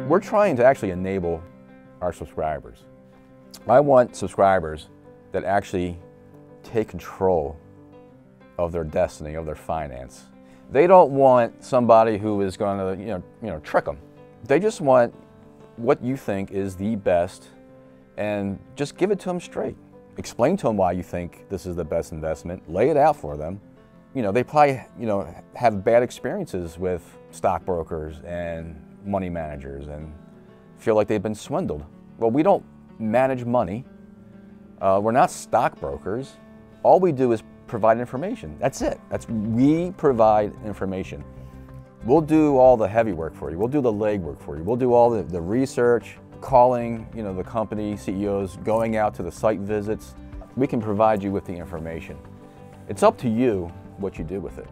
We're trying to actually enable our subscribers. I want subscribers that actually take control of their destiny, of their finance. They don't want somebody who is going to trick them. They just want what you think is the best, and just give it to them straight. Explain to them why you think this is the best investment. Lay it out for them. They probably have bad experiences with stockbrokers and money managers and feel like they've been swindled. Well, we don't manage money. We're not stockbrokers. All we do is provide information. That's it. We provide information. We'll do all the heavy work for you. We'll do the leg work for you. We'll do all the research, calling the company CEOs, going out to the site visits. We can provide you with the information. It's up to you what you do with it.